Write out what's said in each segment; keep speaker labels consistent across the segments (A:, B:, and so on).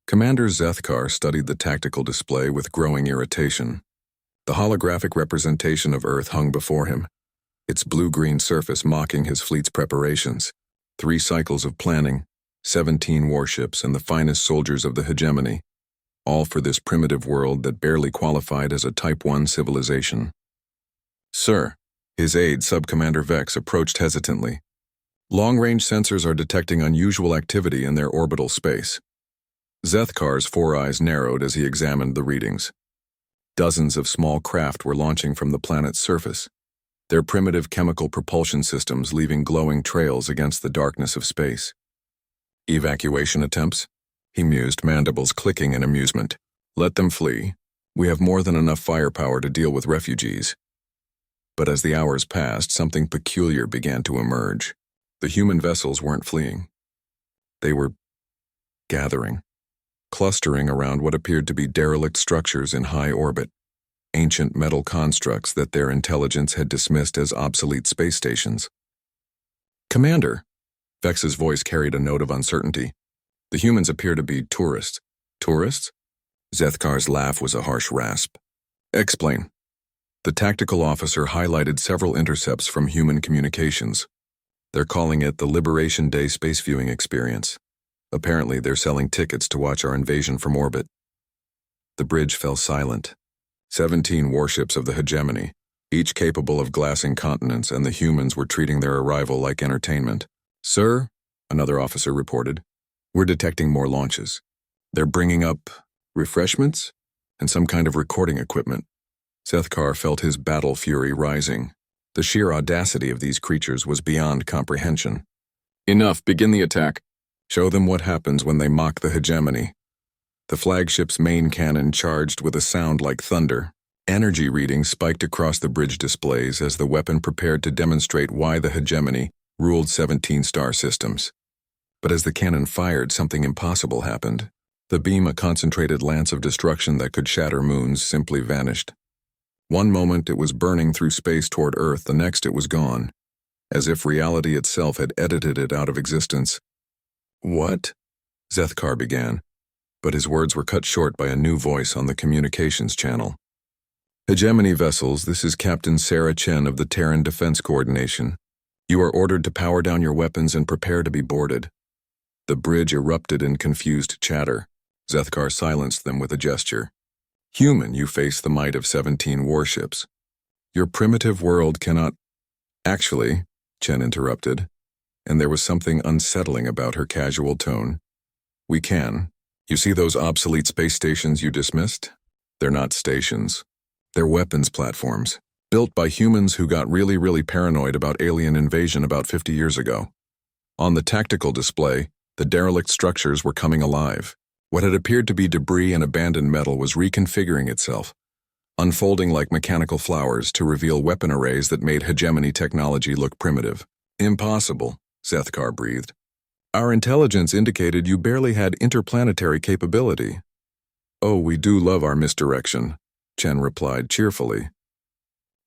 A: Commander Zethkar studied the tactical display with growing irritation. The holographic representation of Earth hung before him, its blue-green surface mocking his fleet's preparations. 3 cycles of planning, 17 warships, and the finest soldiers of the hegemony, all for this primitive world that barely qualified as a Type 1 civilization. "Sir," his aide, Subcommander Vex, approached hesitantly. "Long-range sensors are detecting unusual activity in their orbital space." Zethkar's 4 eyes narrowed as he examined the readings. Dozens of small craft were launching from the planet's surface, their primitive chemical propulsion systems leaving glowing trails against the darkness of space. "Evacuation attempts?" he mused, mandibles clicking in amusement. "Let them flee. We have more than enough firepower to deal with refugees." But as the hours passed, something peculiar began to emerge. The human vessels weren't fleeing. They were gathering, clustering around what appeared to be derelict structures in high orbit, ancient metal constructs that their intelligence had dismissed as obsolete space stations. "Commander," Vex's voice carried a note of uncertainty, "the humans appear to be tourists." "Tourists?" Zethkar's laugh was a harsh rasp. "Explain." The tactical officer highlighted several intercepts from human communications. "They're calling it the Liberation Day space viewing experience. Apparently, they're selling tickets to watch our invasion from orbit." The bridge fell silent. 17 warships of the hegemony, each capable of glassing continents, and the humans were treating their arrival like entertainment. "Sir," another officer reported, "we're detecting more launches. They're bringing up refreshments and some kind of recording equipment." Zethkar felt his battle fury rising. The sheer audacity of these creatures was beyond comprehension. "Enough, begin the attack. Show them what happens when they mock the hegemony." The flagship's main cannon charged with a sound like thunder. Energy readings spiked across the bridge displays as the weapon prepared to demonstrate why the hegemony ruled 17 star systems. But as the cannon fired, something impossible happened. The beam, a concentrated lance of destruction that could shatter moons, simply vanished. One moment it was burning through space toward Earth, the next it was gone, as if reality itself had edited it out of existence. "What?" Zethkar began, but his words were cut short by a new voice on the communications channel. "Hegemony vessels, this is Captain Sarah Chen of the Terran Defense Coordination. You are ordered to power down your weapons and prepare to be boarded." The bridge erupted in confused chatter. Zethkar silenced them with a gesture. "Human, you face the might of 17 warships. Your primitive world cannot—" "Actually," Chen interrupted, and there was something unsettling about her casual tone. "We can. You see those obsolete space stations you dismissed? They're not stations. They're weapons platforms, built by humans who got really paranoid about alien invasion about 50 years ago. On the tactical display, the derelict structures were coming alive. What had appeared to be debris and abandoned metal was reconfiguring itself, unfolding like mechanical flowers to reveal weapon arrays that made hegemony technology look primitive." "Impossible," Zethkar breathed. "Our intelligence indicated you barely had interplanetary capability." "Oh, we do love our misdirection," Chen replied cheerfully.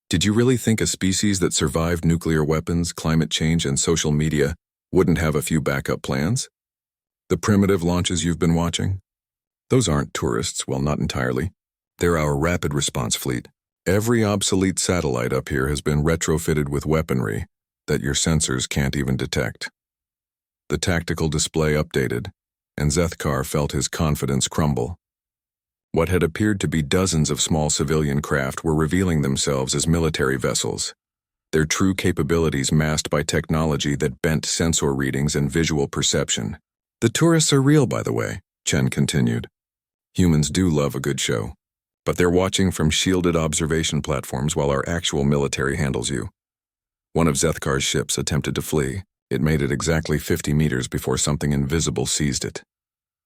A: "Did you really think a species that survived nuclear weapons, climate change, and social media wouldn't have a few backup plans? The primitive launches you've been watching? Those aren't tourists, well, not entirely. They're our rapid response fleet. Every obsolete satellite up here has been retrofitted with weaponry that your sensors can't even detect." The tactical display updated, and Zethkar felt his confidence crumble. What had appeared to be dozens of small civilian craft were revealing themselves as military vessels, their true capabilities masked by technology that bent sensor readings and visual perception. "The tourists are real, by the way," Chen continued. "Humans do love a good show, but they're watching from shielded observation platforms while our actual military handles you." One of Zethkar's ships attempted to flee. It made it exactly 50 meters before something invisible seized it,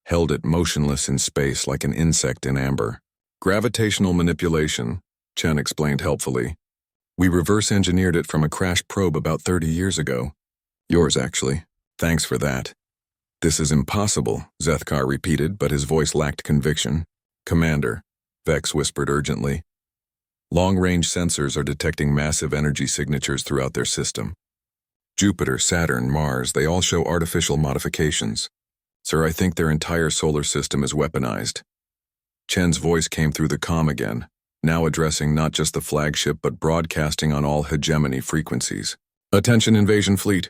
A: held it motionless in space like an insect in amber. "Gravitational manipulation," Chen explained helpfully. "We reverse-engineered it from a crashed probe about 30 years ago. Yours, actually. Thanks for that." "This is impossible," Zethkar repeated, but his voice lacked conviction. "Commander," Vex whispered urgently, "long-range sensors are detecting massive energy signatures throughout their system. Jupiter, Saturn, Mars, they all show artificial modifications. Sir, I think their entire solar system is weaponized. Chen's voice came through the comm again, now addressing not just the flagship but broadcasting on all hegemony frequencies. Attention, invasion fleet.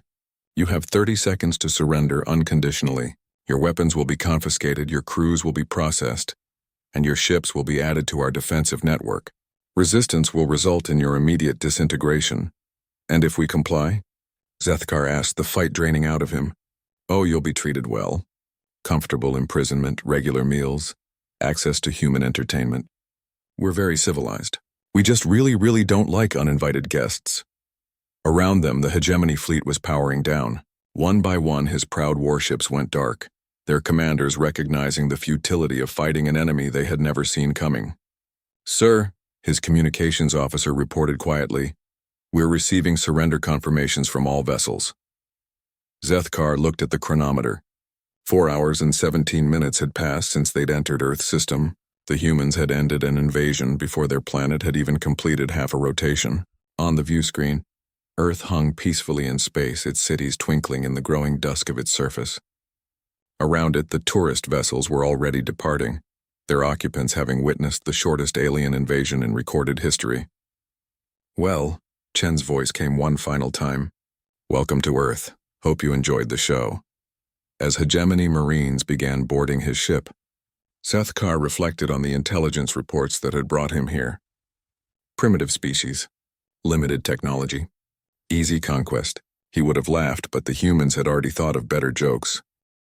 A: You have 30 seconds to surrender unconditionally. Your weapons will be confiscated, your crews will be processed, and your ships will be added to our defensive network. Resistance will result in your immediate disintegration. And if we comply? Zethkar asked, the fight draining out of him. Oh, you'll be treated well. Comfortable imprisonment, regular meals, access to human entertainment. We're very civilized. We just really don't like uninvited guests. Around them, the hegemony fleet was powering down. One by one, his proud warships went dark, their commanders recognizing the futility of fighting an enemy they had never seen coming. Sir, his communications officer reported quietly, we're receiving surrender confirmations from all vessels. Zethkar looked at the chronometer. 4 hours and 17 minutes had passed since they'd entered Earth's system. The humans had ended an invasion before their planet had even completed half a rotation. On the view screen, Earth hung peacefully in space, its cities twinkling in the growing dusk of its surface. Around it, the tourist vessels were already departing, their occupants having witnessed the shortest alien invasion in recorded history. Well, Chen's voice came one final time. Welcome to Earth. Hope you enjoyed the show. As hegemony Marines began boarding his ship, Zethkar reflected on the intelligence reports that had brought him here. Primitive species, limited technology, easy conquest. He would have laughed, but the humans had already thought of better jokes.